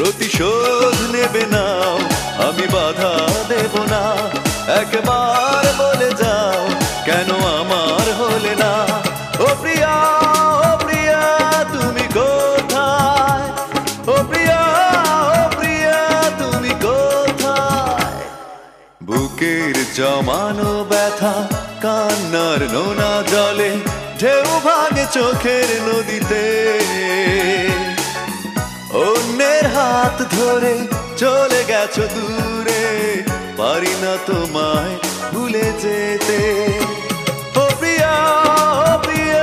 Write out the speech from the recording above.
প্রতিশোধ নেবে নাও, আমি বাধা দেব না। একবার বলে যাও কেন আমার হলে না। ও প্রিয়া, ও প্রিয়া তুমি কোথায়? ও প্রিয়া, ও প্রিয়া তুমি কোথায়? বুকের জমানো ব্যথা কান্নার নোনা জলে ঢেউ ভাঙে চোখের নদীতে। অন্যের হাত ধরে চলে গেছো দূরে, পারি না তোমায় ভুলে যেতে। ও প্রিয়া।